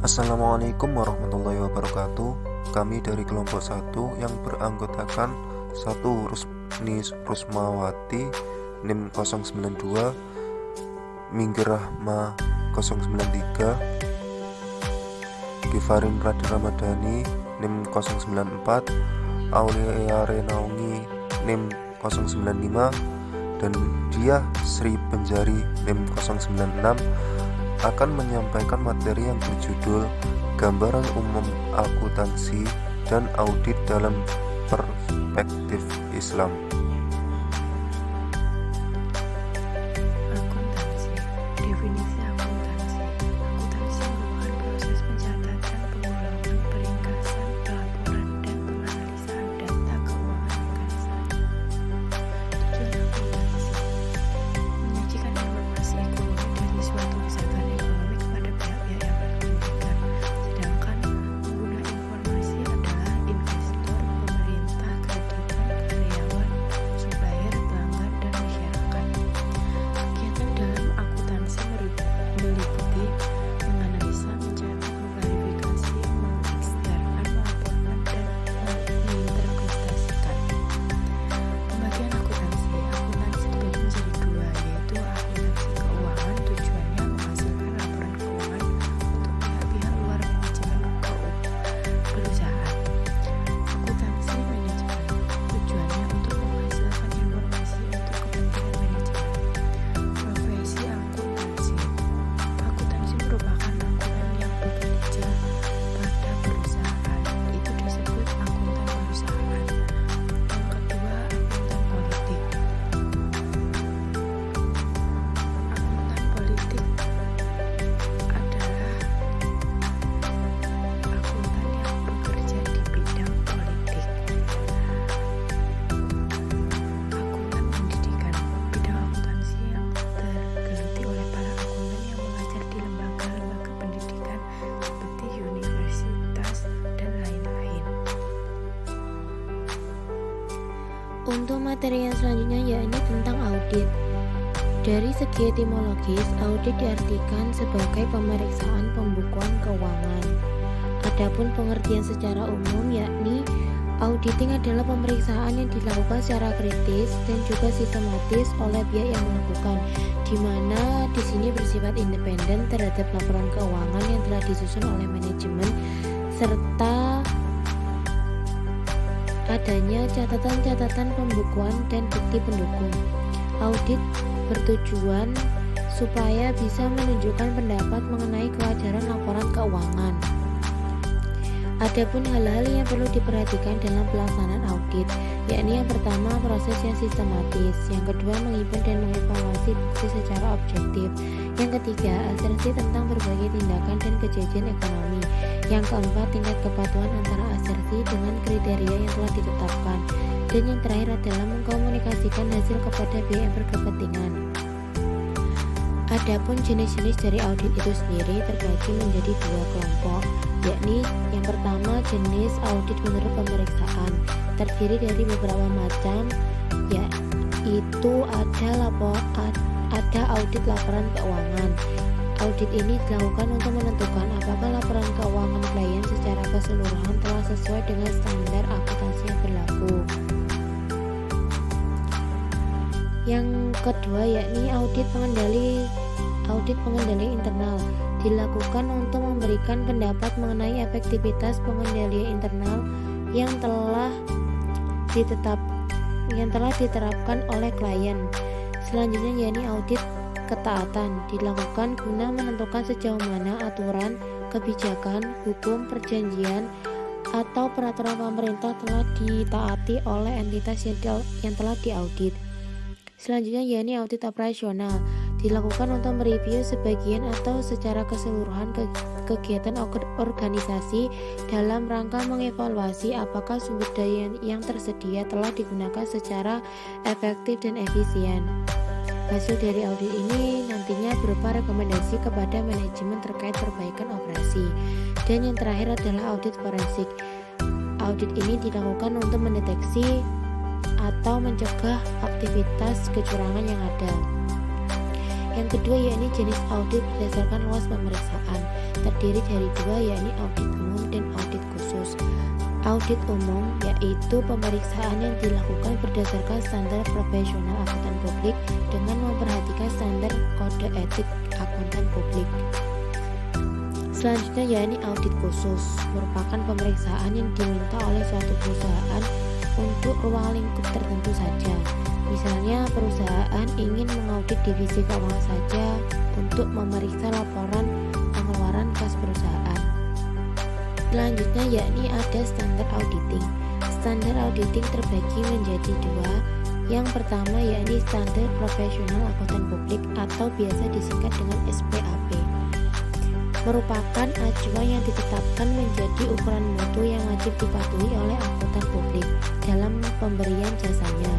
Assalamualaikum warahmatullahi wabarakatuh. Kami dari kelompok 1 yang beranggotakan 1 Rusni Rusmawati NIM 092, Minggir Rahma 093, Gifarin Radhi Ramadhani NIM 094, Aulia Renaungi NIM 095, dan Diah Sri Penjari NIM 096 akan menyampaikan materi yang berjudul Gambaran Umum Akuntansi dan Audit dalam Perspektif Islam. Akuntansi. Definisi akuntansi. Akuntansi merupakan proses pencatatan, pengulangan, peringkasan, pelaporan, dan penganalisaan data keuangan organisasi. Tujuan akuntansi: menyajikan informasi ekonomi dari suatu misalkan ekonomi kepada pihak-pihak yang berkepentingan. Sedangkan pengguna informasi adalah investor, pemerintah, kreditor, karyawan, supplier, pelanggan, dan masyarakat. Kegiatan dalam akuntansi meliputi menganalisa, mencatat, memverifikasi, mengikhtiarkan, melaporkan, dan menginterpretasikan. Pembagian akuntansi. Akuntansi dibagi menjadi 2, yaitu akuntansi keuangan. Tujuannya menghasilkan laporan keuangan untuk pihak-pihak luar manajemen perusahaan. Akuntansi manajemen. Tujuannya untuk menghasilkan informasi untuk kepentingan manajemen. Profesi akuntansi. Akuntansi merupakan akuntan yang bekerja pada perusahaan. Itu disebut akuntan perusahaan. Yang kedua, akuntan politik. Akuntan politik adalah akuntan yang bekerja di bidang politik. Akuntan pendidikan. Bidang akuntansi yang tergeluti oleh para akuntan yang mengajar di lembaga-lembaga pendidikan seperti universitas dan lain-lain. Untuk materi yang selanjutnya yakni tentang audit. Dari segi etimologis, audit diartikan sebagai pemeriksaan pembukuan keuangan. Adapun pengertian secara umum yakni auditing adalah pemeriksaan yang dilakukan secara kritis dan juga sistematis oleh pihak yang melakukan, di mana di sini bersifat independen terhadap laporan keuangan yang telah disusun oleh manajemen serta adanya catatan-catatan pembukuan dan bukti pendukung. Audit bertujuan supaya bisa menunjukkan pendapat mengenai kewajaran laporan keuangan. Adapun hal-hal yang perlu diperhatikan dalam pelaksanaan audit, yakni yang pertama proses yang sistematis, yang kedua menghimpun dan mengevaluasi bukti secara objektif, yang ketiga asersi tentang berbagai tindakan dan kejadian ekonomi, yang keempat tingkat kepatuhan antara asersi dengan kriteria yang telah ditetapkan, dan yang terakhir adalah mengkomunikasikan hasil kepada pihak yang berkepentingan. Adapun jenis-jenis dari audit itu sendiri terbagi menjadi 2 kelompok, yakni yang pertama jenis audit menurut pemeriksaan, terdiri dari beberapa macam, yaitu ada audit laporan keuangan. Audit ini dilakukan untuk menentukan apakah laporan keuangan klien secara keseluruhan telah sesuai dengan standar akuntansi yang berlaku. Yang kedua yakni audit pengendali internal, dilakukan untuk memberikan pendapat mengenai efektivitas pengendalian internal yang telah diterapkan oleh klien. Selanjutnya yakni audit ketaatan, dilakukan guna menentukan sejauh mana aturan, kebijakan, hukum, perjanjian, atau peraturan pemerintah telah ditaati oleh entitas yang telah diaudit. Selanjutnya yakni audit operasional, dilakukan untuk mereview sebagian atau secara keseluruhan kegiatan organisasi dalam rangka mengevaluasi apakah sumber daya yang tersedia telah digunakan secara efektif dan efisien. Hasil dari audit ini nantinya berupa rekomendasi kepada manajemen terkait perbaikan operasi. Dan yang terakhir adalah audit forensik. Audit ini dilakukan untuk mendeteksi atau mencegah aktivitas kecurangan yang ada. Yang kedua yakni jenis audit berdasarkan luas pemeriksaan. terdiri dari dua, yakni audit umum dan audit khusus. Audit umum yaitu pemeriksaan yang dilakukan berdasarkan standar profesional akuntan publik dengan memperhatikan standar kode etik akuntan publik. Selanjutnya yakni audit khusus, merupakan pemeriksaan yang diminta oleh suatu perusahaan untuk ruang lingkup tertentu saja. Misalnya perusahaan ingin mengaudit divisi keuangan saja untuk memeriksa laporan pengeluaran kas perusahaan. Selanjutnya yakni ada standar auditing. Standar auditing terbagi menjadi dua. Yang pertama yakni standar profesional akuntan publik atau biasa disingkat dengan SPAP. Merupakan acuan yang ditetapkan menjadi ukuran mutu yang wajib dipatuhi oleh akuntan publik dalam pemberian jasanya.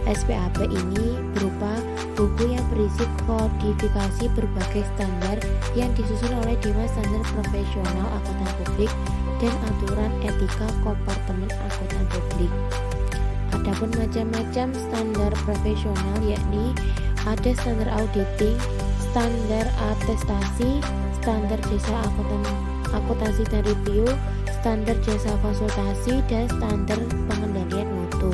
SPAP ini berupa buku yang berisi kodifikasi berbagai standar yang disusun oleh Dewan Standar Profesional Akuntan Publik dan aturan etika kompartemen akuntan publik. Adapun macam-macam standar profesional yakni ada standar auditing, standar atestasi, standar jasa akuntansi dan review, standar jasa konsultasi, dan standar pengendalian mutu.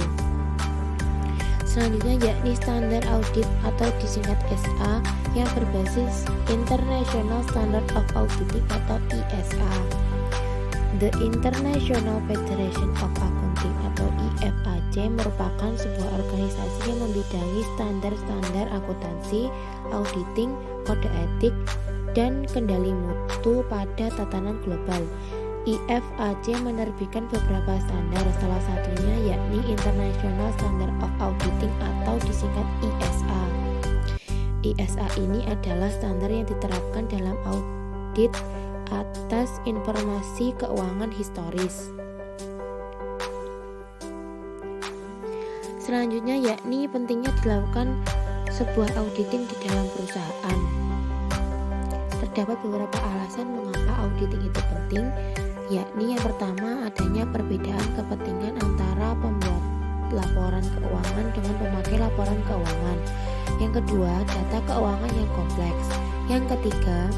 Selanjutnya yakni standar audit atau disingkat SA yang berbasis International Standard of Auditing atau ISA. The International Federation of Accounting atau IFAC merupakan sebuah organisasi yang membidangi standar-standar akuntansi, auditing, kode etik, dan kendali mutu pada tatanan global. IFAC menerbitkan beberapa standar, salah satunya yakni International Standard of Auditing atau disingkat ISA. ISA ini adalah standar yang diterapkan dalam audit atas informasi keuangan historis. Selanjutnya yakni pentingnya dilakukan sebuah auditing di dalam perusahaan. Terdapat beberapa alasan mengapa auditing itu penting, yakni yang pertama adanya perbedaan kepentingan antara pembuat laporan keuangan dengan pemakai laporan keuangan. Yang kedua, data keuangan yang kompleks. Yang ketiga,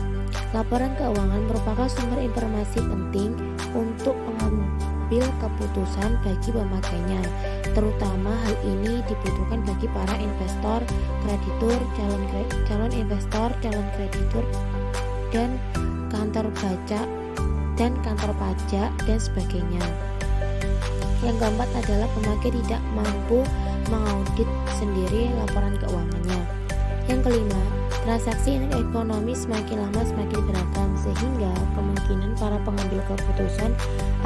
laporan keuangan merupakan sumber informasi penting untuk mengambil keputusan bagi pemakainya. Terutama hal ini dibutuhkan bagi para investor, kreditur, calon investor, calon kreditur, dan kantor pajak dan sebagainya. Yang keempat adalah pemakai tidak mampu mengaudit sendiri laporan keuangannya. Yang kelima, transaksi ekonomi semakin lama semakin beragam sehingga kemungkinan para pengambil keputusan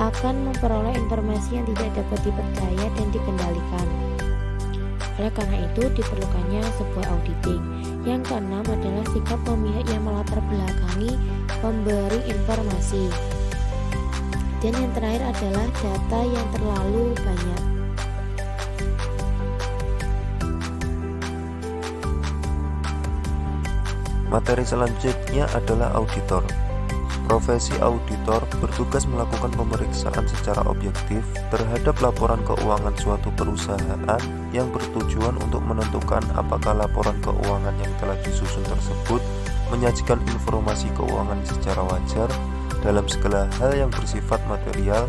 akan memperoleh informasi yang tidak dapat dipercaya dan dikendalikan. Oleh karena itu diperlukannya sebuah auditing. Yang keenam adalah sikap pemihak yang melatar belakangi pemberi informasi. Dan yang terakhir adalah data yang terlalu banyak. Materi selanjutnya adalah auditor. Profesi auditor bertugas melakukan pemeriksaan secara objektif terhadap laporan keuangan suatu perusahaan yang bertujuan untuk menentukan apakah laporan keuangan yang telah disusun tersebut menyajikan informasi keuangan secara wajar dalam segala hal yang bersifat material,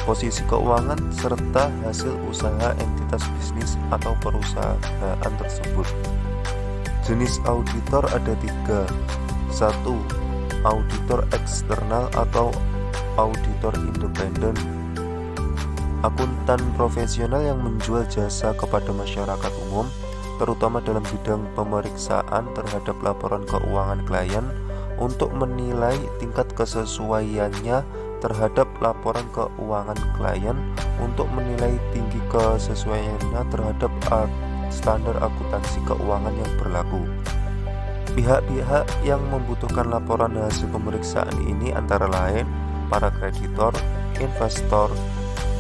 posisi keuangan, serta hasil usaha entitas bisnis atau perusahaan tersebut. Jenis auditor ada 3. 1. Auditor eksternal atau auditor independen. Akuntan profesional yang menjual jasa kepada masyarakat umum, terutama dalam bidang pemeriksaan terhadap laporan keuangan klien untuk menilai tingkat kesesuaiannya terhadap laporan keuangan klien, untuk menilai tinggi kesesuaiannya terhadap standar akuntansi keuangan yang berlaku. Pihak-pihak yang membutuhkan laporan hasil pemeriksaan ini antara lain para kreditor, investor,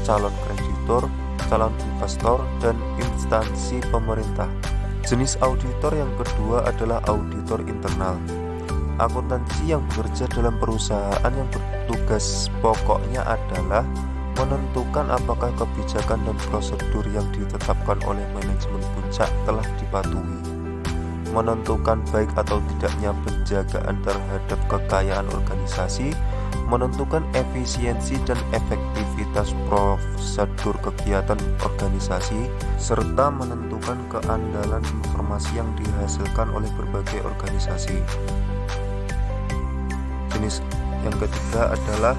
calon kreditor, calon investor, dan instansi pemerintah. Jenis auditor yang kedua adalah auditor internal. Akuntansi yang bekerja dalam perusahaan yang bertugas pokoknya adalah menentukan apakah kebijakan dan prosedur yang ditetapkan oleh manajemen puncak telah dipatuhi. menentukan baik atau tidaknya penjagaan terhadap kekayaan organisasi, menentukan efisiensi dan efektivitas prosedur kegiatan organisasi, serta menentukan keandalan informasi yang dihasilkan oleh berbagai organisasi. Jenis yang ketiga adalah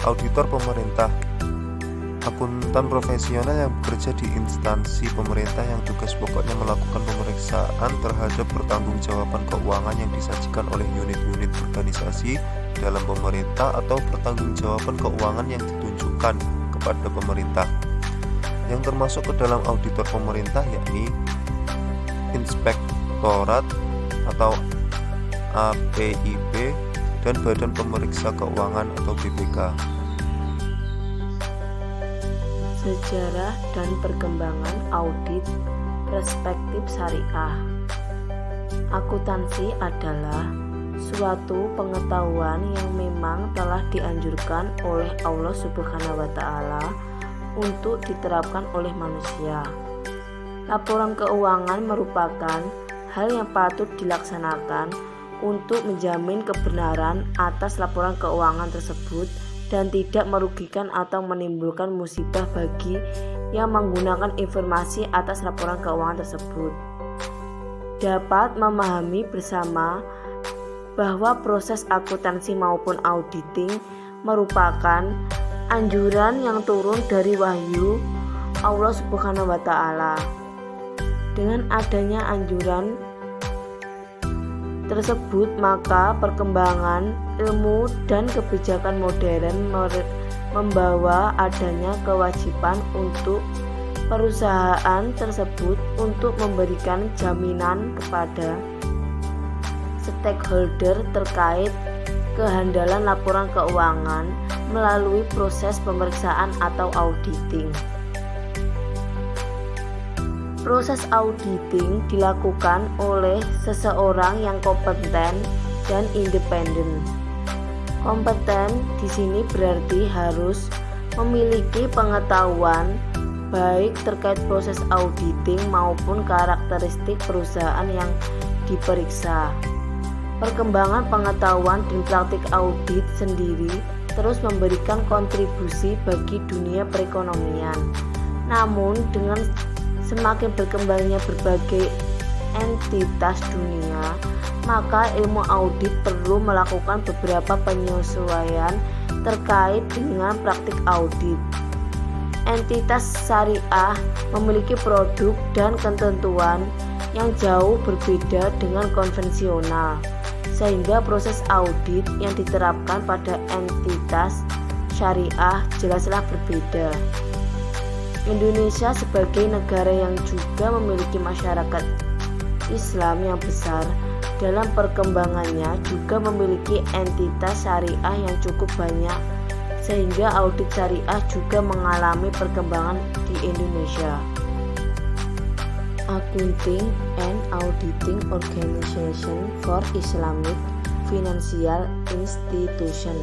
auditor pemerintah. Akuntan profesional yang bekerja di instansi pemerintah yang tugas pokoknya melakukan pemeriksaan terhadap pertanggungjawaban keuangan yang disajikan oleh unit-unit organisasi dalam pemerintah atau pertanggungjawaban keuangan yang ditunjukkan kepada pemerintah. Yang termasuk ke dalam auditor pemerintah yakni Inspektorat atau APIP dan Badan Pemeriksa Keuangan atau BPK. Sejarah dan perkembangan audit perspektif syariah. Akuntansi adalah suatu pengetahuan yang memang telah dianjurkan oleh Allah Subhanahu wa Ta'ala untuk diterapkan oleh manusia. Laporan keuangan merupakan hal yang patut dilaksanakan untuk menjamin kebenaran atas laporan keuangan tersebut dan tidak merugikan atau menimbulkan musibah bagi yang menggunakan informasi atas laporan keuangan tersebut. Dapat memahami bersama bahwa proses akuntansi maupun auditing merupakan anjuran yang turun dari wahyu Allah Subhanahu wa Ta'ala. Dengan adanya anjuran tersebut, maka perkembangan ilmu dan kebijakan modern membawa adanya kewajiban untuk perusahaan tersebut untuk memberikan jaminan kepada stakeholder terkait kehandalan laporan keuangan melalui proses pemeriksaan atau auditing. Proses auditing dilakukan oleh seseorang yang kompeten dan independen. Kompeten di sini berarti harus memiliki pengetahuan baik terkait proses auditing maupun karakteristik perusahaan yang diperiksa. Perkembangan pengetahuan dan praktik audit sendiri terus memberikan kontribusi bagi dunia perekonomian. Namun dengan semakin berkembangnya berbagai entitas dunia, maka ilmu audit perlu melakukan beberapa penyesuaian terkait dengan praktik audit. Entitas syariah memiliki produk dan ketentuan yang jauh berbeda dengan konvensional, sehingga proses audit yang diterapkan pada entitas syariah jelaslah berbeda. Indonesia sebagai negara yang juga memiliki masyarakat Islam yang besar, dalam perkembangannya juga memiliki entitas syariah yang cukup banyak, sehingga audit syariah juga mengalami perkembangan di Indonesia. Accounting and Auditing Organization for Islamic Financial Institution.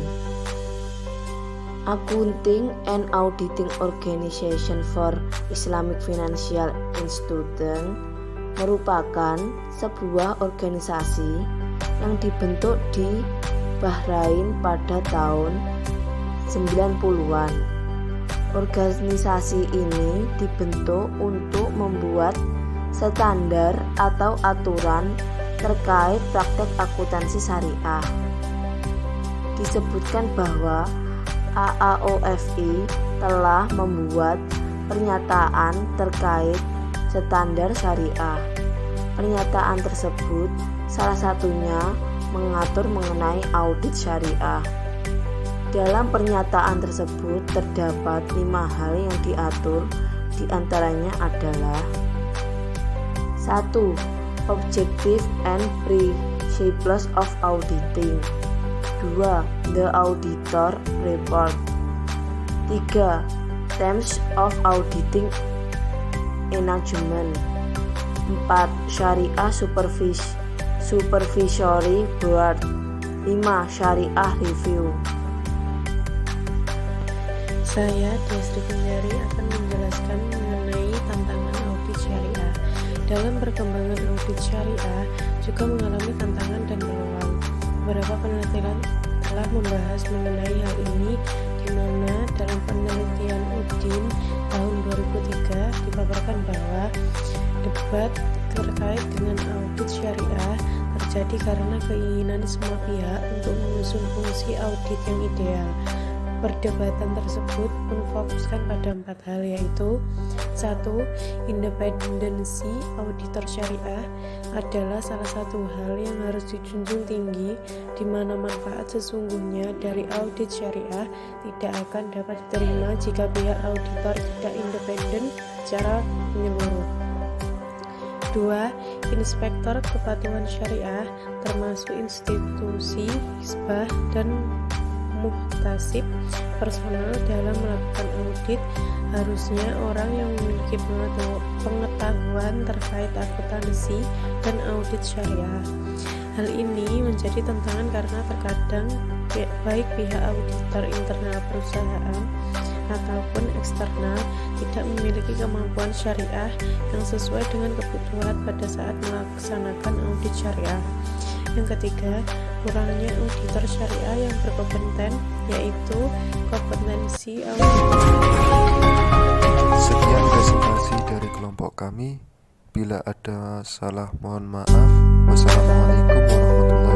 Accounting and Auditing Organization for Islamic Financial Institution merupakan sebuah organisasi yang dibentuk di Bahrain pada tahun 90-an. Organisasi ini dibentuk untuk membuat standar atau aturan terkait praktek akuntansi syariah. Disebutkan bahwa AAOFI telah membuat pernyataan terkait standar syariah. Pernyataan tersebut salah satunya mengatur mengenai audit syariah. Dalam pernyataan tersebut terdapat 5 hal yang diatur, diantaranya adalah 1. Objective and Principles of Auditing. 2. The Auditor Report. 3. Terms of Auditing Enactment. 4. Syariah Supervisory Board. 5. Syariah Review. Saya, Destri Kendari, akan menjelaskan mengenai tantangan audit syariah. Dalam perkembangan audit syariah juga mengalami tantangan dan peluang. Beberapa penelitian telah membahas mengenai hal ini, di mana dalam penelitian Udin tahun 2003 dipaparkan bahwa debat terkait dengan audit syariah terjadi karena keinginan semua pihak untuk mengusung fungsi audit yang ideal. Perdebatan tersebut memfokuskan pada 4 hal, yaitu 1. Independensi auditor syariah adalah salah satu hal yang harus dijunjung tinggi, di mana manfaat sesungguhnya dari audit syariah tidak akan dapat diterima jika pihak auditor tidak independen secara menyeluruh. 2. Inspektor kepatuhan syariah termasuk institusi, hisbah, dan muhtasib personal dalam melakukan audit harusnya orang yang memiliki pengetahuan terkait akuntansi dan audit syariah. Hal ini menjadi tantangan karena terkadang baik pihak auditor internal perusahaan ataupun eksternal tidak memiliki kemampuan syariah yang sesuai dengan kebutuhan pada saat melaksanakan audit syariah. Yang ketiga, kurangnya auditor syariah yang berkompeten, yaitu kompetensi auditor. Sekian presentasi dari kelompok kami. Bila ada salah mohon maaf. Wassalamualaikum warahmatullahi wabarakatuh.